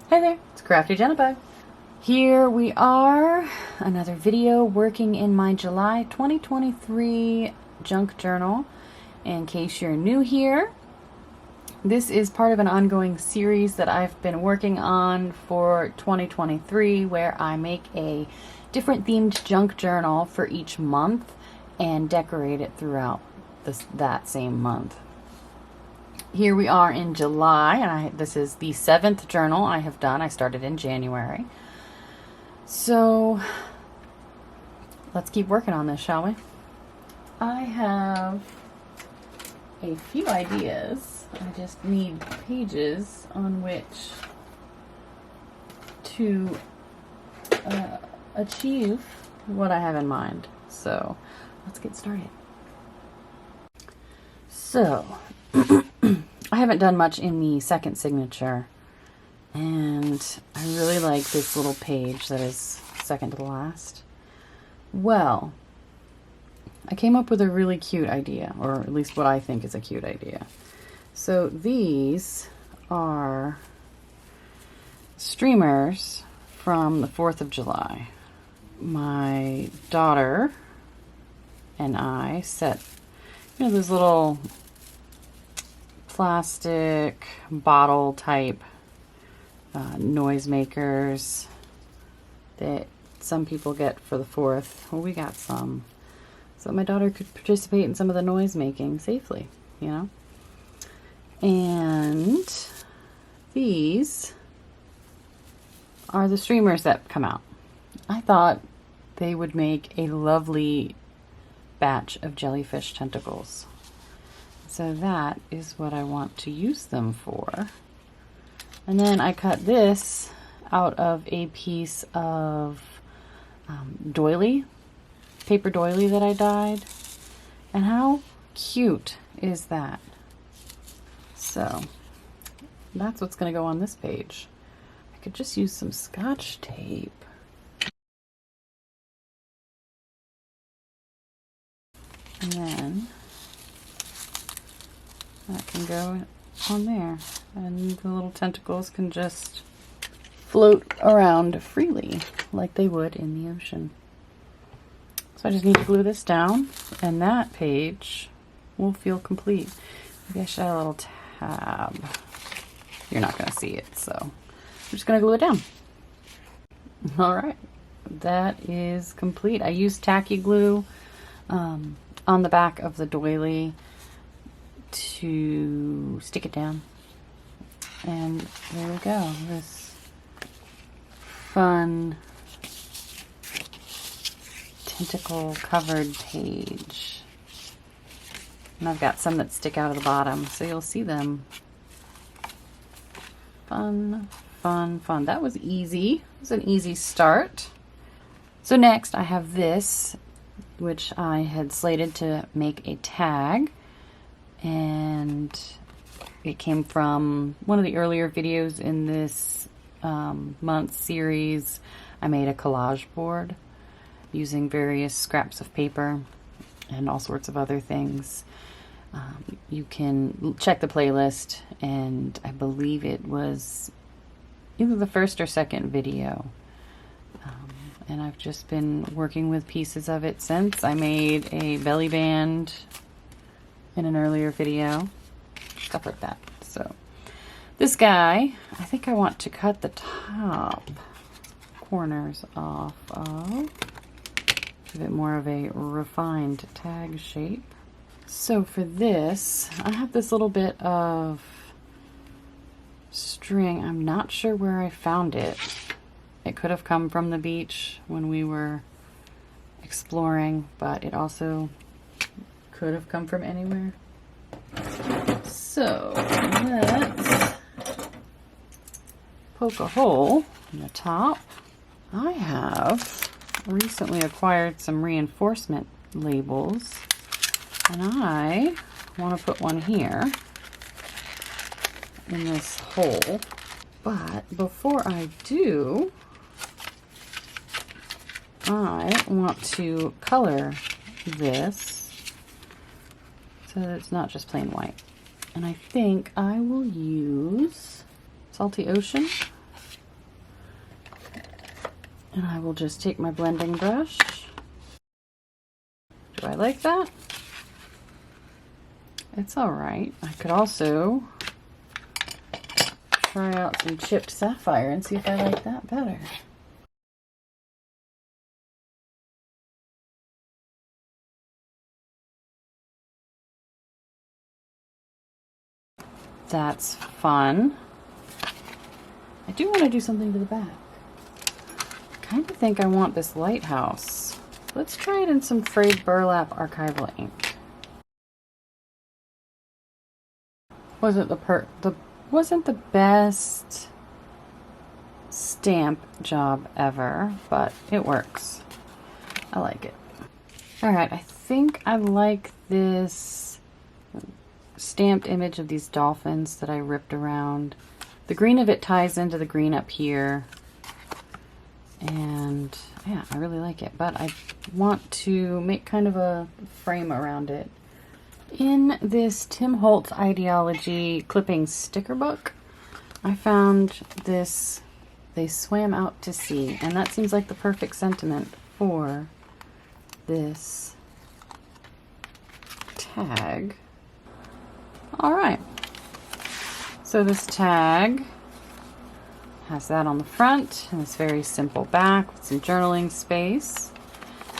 Hey there, it's Crafty Jennifer. Here we are, another video working in my July 2023 junk journal. In case you're new here, this is part of an ongoing series that I've been working on for 2023 where I make a different themed junk journal for each month and decorate it throughout that same month. Here we are in July, and this is the 7th journal I have done. I started in January. So let's keep working on this, shall we? I have a few ideas. I just need pages on which to achieve what I have in mind. So let's get started. So I haven't done much in the second signature, and I really like this little page that is second to the last. Well, I came up with a really cute idea, or at least what I think is a cute idea. So these are streamers from the 4th of July. My daughter and I set, those little plastic bottle type noisemakers that some people get for the 4th. Well, we got some, so my daughter could participate in some of the noise making safely, And these are the streamers that come out. I thought they would make a lovely batch of jellyfish tentacles. So that is what I want to use them for. And then I cut this out of a piece of doily, paper doily that I dyed. And how cute is that? So that's what's going to go on this page. I could just use some Scotch tape. And then that can go on there, and the little tentacles can just float around freely like they would in the ocean. So I just need to glue this down, and that page will feel complete. Maybe I should add a little tab. You're not going to see it, so I'm just going to glue it down. Alright, that is complete. I used tacky glue on the back of the doily to stick it down, and there we go, this fun tentacle covered page. And I've got some that stick out of the bottom, so you'll see them. Fun, fun, fun. That was easy. It was an easy start. So next I have this, which I had slated to make a tag, and it came from one of the earlier videos in this month's series. I made a collage board using various scraps of paper and all sorts of other things. You can check the playlist, and I believe it was either the first or second video. And I've just been working with pieces of it since. I made a belly band in an earlier video, stuff like that. So this guy, I think I want to cut the top corners off of, give it more of a refined tag shape. So for this, I have this little bit of string. I'm not sure where I found it. It could have come from the beach when we were exploring, but it also could have come from anywhere. So let's poke a hole in the top. I have recently acquired some reinforcement labels, and I want to put one here in this hole. But before I do, I want to color this so that it's not just plain white. And I think I will use Salty Ocean And I will just take my blending brush. Do I like that? It's all right. I could also try out some chipped sapphire and see if I like that better. That's fun. I do want to do something to the back. I kind of think I want this lighthouse. Let's try it in some frayed burlap archival ink. Wasn't the best stamp job ever, but it works. I like it. All right, I think I like this stamped image of these dolphins that I ripped around. The green of it ties into the green up here. And yeah, I really like it, but I want to make kind of a frame around it. In this Tim Holtz Ideology clipping sticker book, I found this, "They swam out to sea," and that seems like the perfect sentiment for this tag. All right, so this tag has that on the front and this very simple back with some journaling space.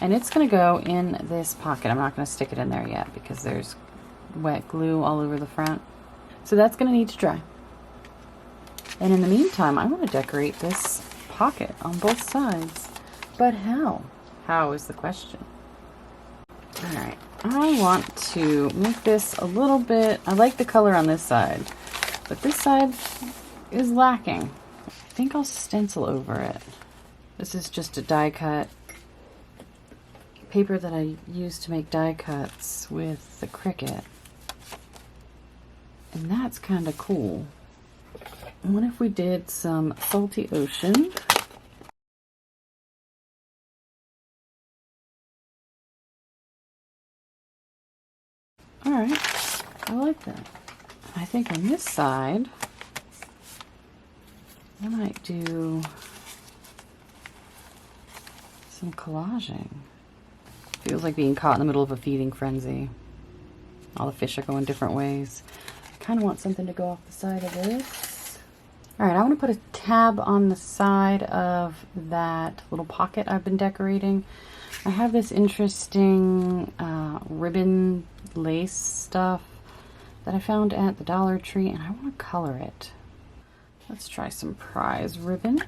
And it's going to go in this pocket. I'm not going to stick it in there yet because there's wet glue all over the front. So that's going to need to dry. And in the meantime, I want to decorate this pocket on both sides. But how? How is the question. All right, I want to make this a little bit, I like the color on this side, but this side is lacking. I think I'll stencil over it. This is just a die cut paper that I used to make die cuts with the Cricut. And that's kind of cool. What if we did some Salty Ocean? All right, I like that. I think on this side, I might do some collaging. Feels like being caught in the middle of a feeding frenzy. All the fish are going different ways. I kind of want something to go off the side of this. All right, I want to put a tab on the side of that little pocket I've been decorating. I have this interesting ribbon lace stuff that I found at the Dollar Tree, and I want to color it. Let's try some prize ribbon.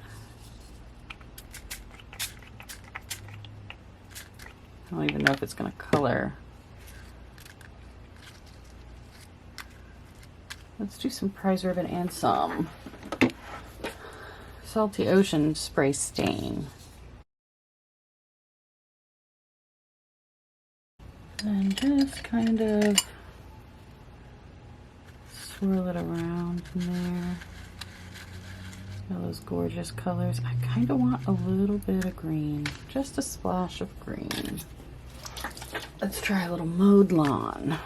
I don't even know if it's going to color. Let's do some prize ribbon and some Salty Ocean spray stain. And just kind of swirl it around in there. All those gorgeous colors. I kind of want a little bit of green, just a splash of green. Let's try a little mowed lawn.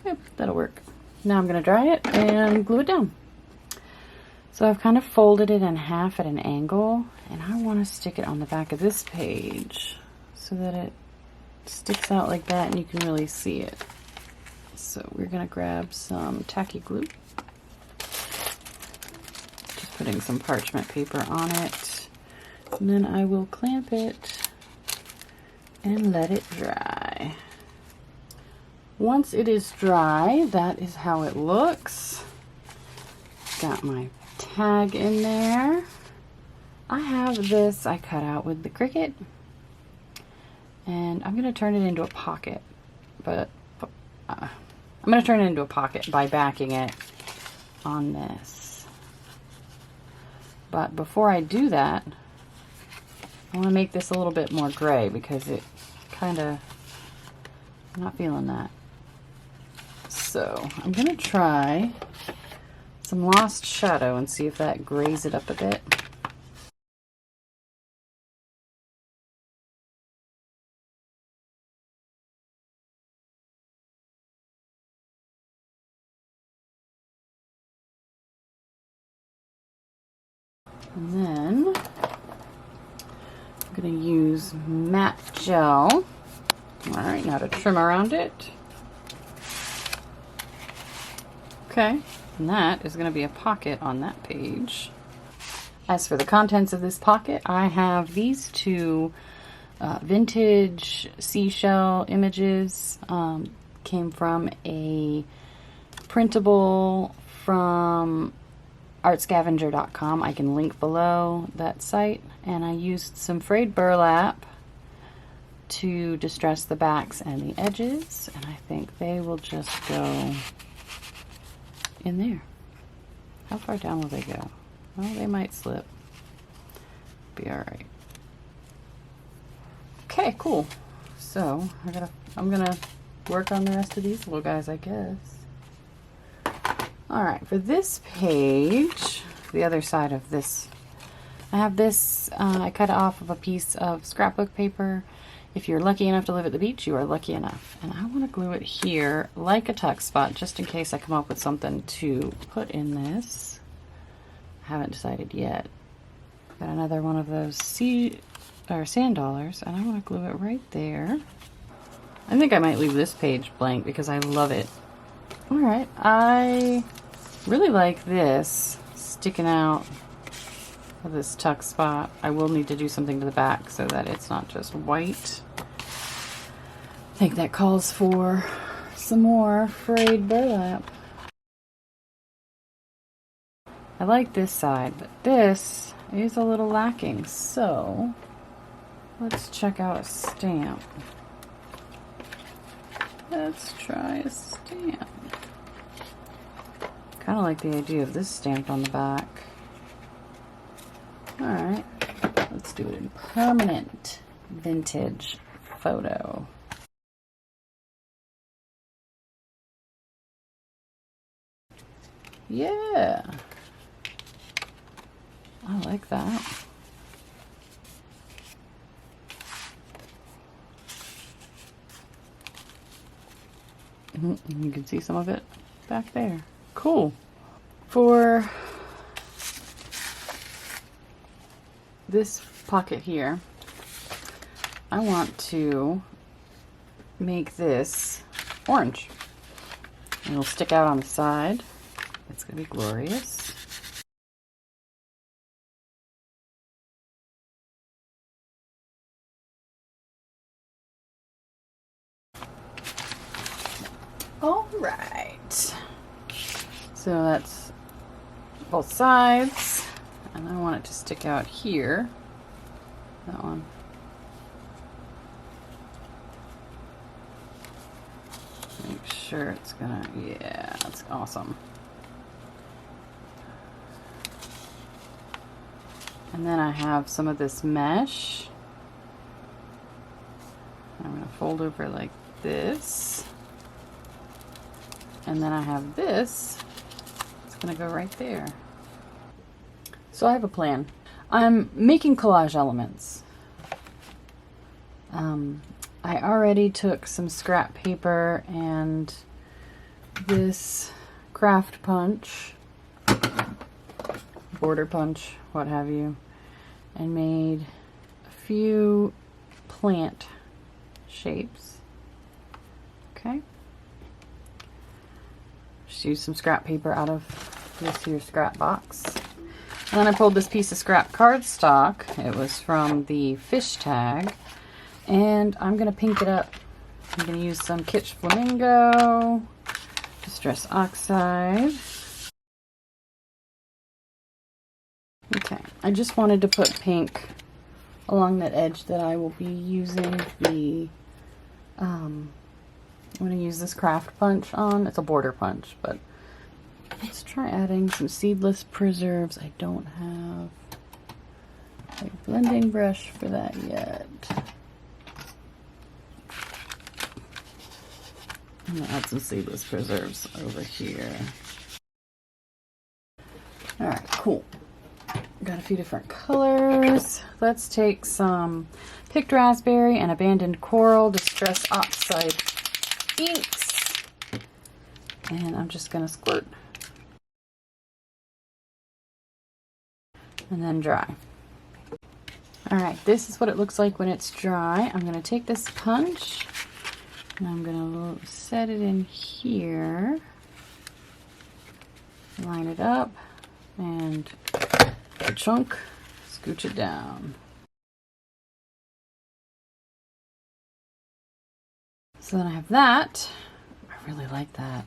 Yep, that'll work. Now I'm going to dry it and glue it down. So I've kind of folded it in half at an angle, and I want to stick it on the back of this page so that it sticks out like that and you can really see it. So we're going to grab some tacky glue. Just putting some parchment paper on it. And then I will clamp it and let it dry. Once it is dry, that is how it looks. Got my tag in there. I have this I cut out with the Cricut, and I'm going to turn it into a pocket, but I'm going to turn it into a pocket by backing it on this. But before I do that, I want to make this a little bit more gray because it kind of, I'm not feeling that. So I'm going to try some Lost Shadow and see if that grays it up a bit. And then I'm going to use matte gel. All right, now to trim around it. Okay, and that is going to be a pocket on that page. As for the contents of this pocket, I have these two vintage seashell images. Came from a printable from artscavenger.com. I can link below that site. And I used some frayed burlap to distress the backs and the edges, and I think they will just go in there. How far down will they go? Well, they might slip. Be all right. Okay, cool. So I'm gonna work on the rest of these little guys, I guess. All right, for this page, the other side of this, I have this. I cut it off of a piece of scrapbook paper. If you're lucky enough to live at the beach, you are lucky enough. And I want to glue it here like a tuck spot, just in case I come up with something to put in this. I haven't decided yet. Got another one of those sand dollars, and I want to glue it right there. I think I might leave this page blank because I love it. All right, I really like this sticking out of this tuck spot. I will need to do something to the back so that it's not just white. I think that calls for some more frayed burlap. I like this side, but this is a little lacking, so let's check out a stamp. Let's try a stamp. Kind of like the idea of this stamp on the back. Alright, let's do it in permanent vintage photo. Yeah, I like that. You can see some of it back there. Cool. For this pocket here, I want to make this orange. It'll stick out on the side. It's gonna be glorious. All right. So that's both sides, and I want it to stick out here. That one. Make sure it's gonna, yeah, that's awesome. And then I have some of this mesh. I'm gonna fold over like this. And then I have this. It's gonna go right there. So I have a plan. I'm making collage elements. I already took some scrap paper and this craft punch, border punch, what have you, and made a few plant shapes. Okay. Just use some scrap paper out of this here scrap box. And then I pulled this piece of scrap cardstock. It was from the fish tag. And I'm going to pink it up. I'm going to use some Kitsch Flamingo, Distress Oxide. Okay, I just wanted to put pink along that edge that I will be using the, I'm going to use this craft punch on. It's a border punch, but let's try adding some seedless preserves. I don't have a blending brush for that yet. I'm going to add some seedless preserves over here. Alright, cool. Got a few different colors. Let's take some picked raspberry and abandoned coral Distress Oxide inks. And I'm just going to squirt. and then dry. All right, this is what it looks like when it's dry. I'm gonna take this punch and I'm gonna set it in here, line it up, and a chunk, scooch it down. So then I have that. I really like that.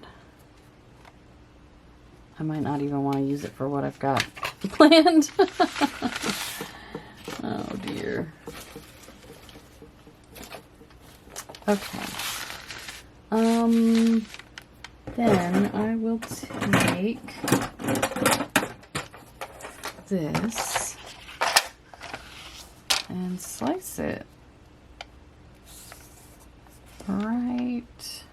I might not even want to use it for what I've got planned. Oh dear. Okay. Then I will take this and slice it right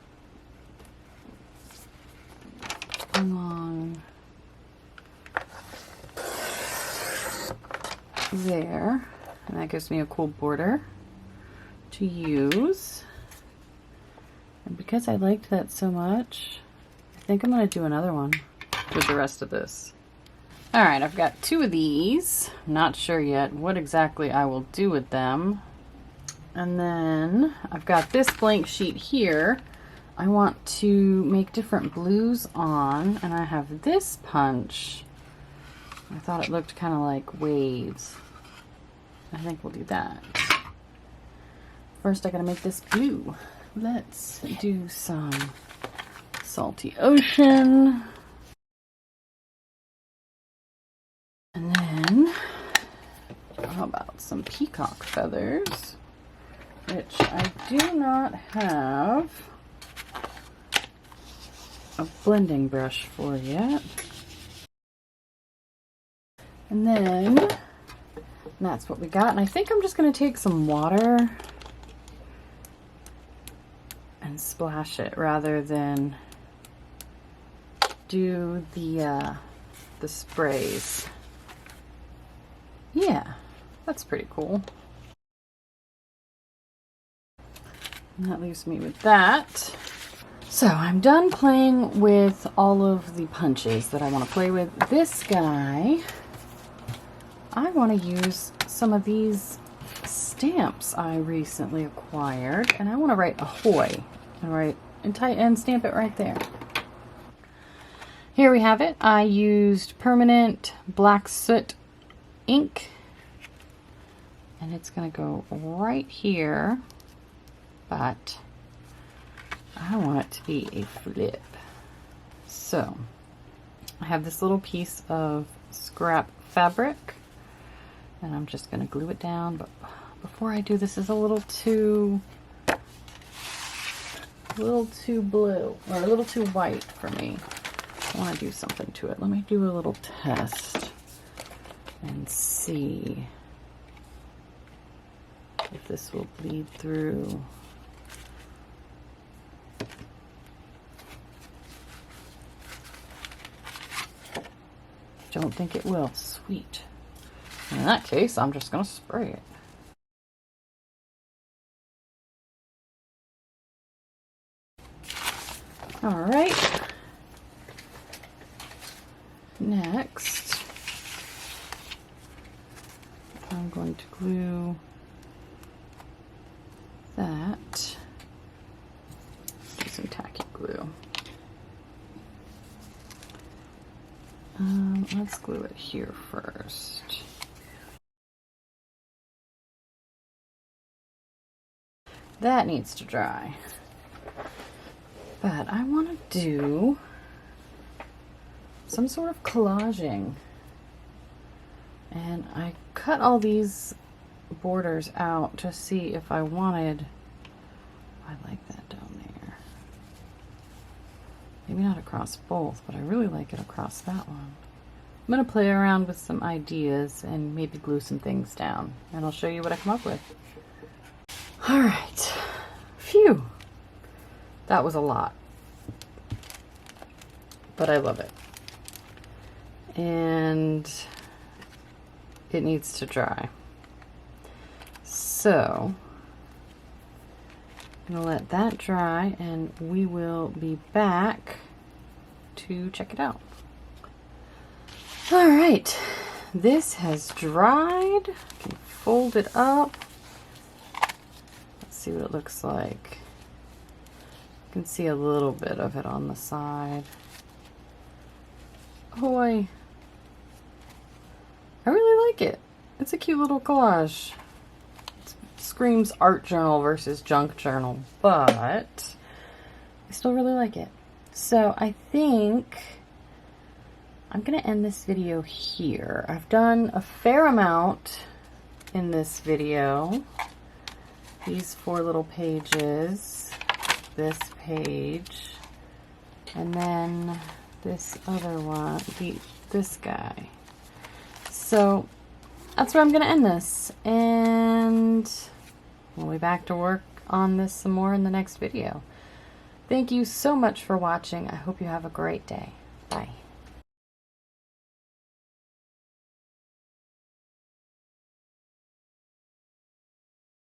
along there, and that gives me a cool border to use. And because I liked that so much, I think I'm going to do another one with the rest of this. All right, I've got 2 of these. I'm not sure yet what exactly I will do with them. And then I've got this blank sheet here. I want to make different blues on, and I have this punch. I thought it looked kind of like waves. I think we'll do that. First, I gotta make this blue. Let's do some salty ocean. And then, how about some peacock feathers, which I do not have a blending brush for yet. And then that's what we got. And I think I'm just going to take some water and splash it rather than do the sprays. Yeah, that's pretty cool. And that leaves me with that. So I'm done playing with all of the punches that I want to play with. This guy, I want to use some of these stamps I recently acquired, and I want to write ahoy and stamp it right there. Here we have it. I used permanent black soot ink, and it's going to go right here, but I want it to be a flip. So I have this little piece of scrap fabric, and I'm just going to glue it down. But before I do, this is a little too blue, or a little too white for me. I want to do something to it. Let me do a little test and see if this will bleed through. Don't think it will. Sweet. In that case, I'm just going to spray it. All right. Next, I'm going to glue that. Do some tacky glue. Let's glue it here first. That needs to dry. But I want to do some sort of collaging. And I cut all these borders out to see if I wanted, I like that down there. Maybe not across both, but I really like it across that one. I'm going to play around with some ideas and maybe glue some things down, and I'll show you what I come up with. All right. Phew. That was a lot. But I love it. And it needs to dry. So I'm going to let that dry, and we will be back to check it out. All right, this has dried. I can fold it up. Let's see what it looks like. You can see a little bit of it on the side. Oh, I really like it. It's a cute little collage. It screams art journal versus junk journal, but I still really like it. So I think I'm gonna end this video here. I've done a fair amount in this video. These 4 little pages, this page, and then this other one, this guy. So that's where I'm gonna end this, and we'll be back to work on this some more in the next video. Thank you so much for watching. I hope you have a great day. Bye.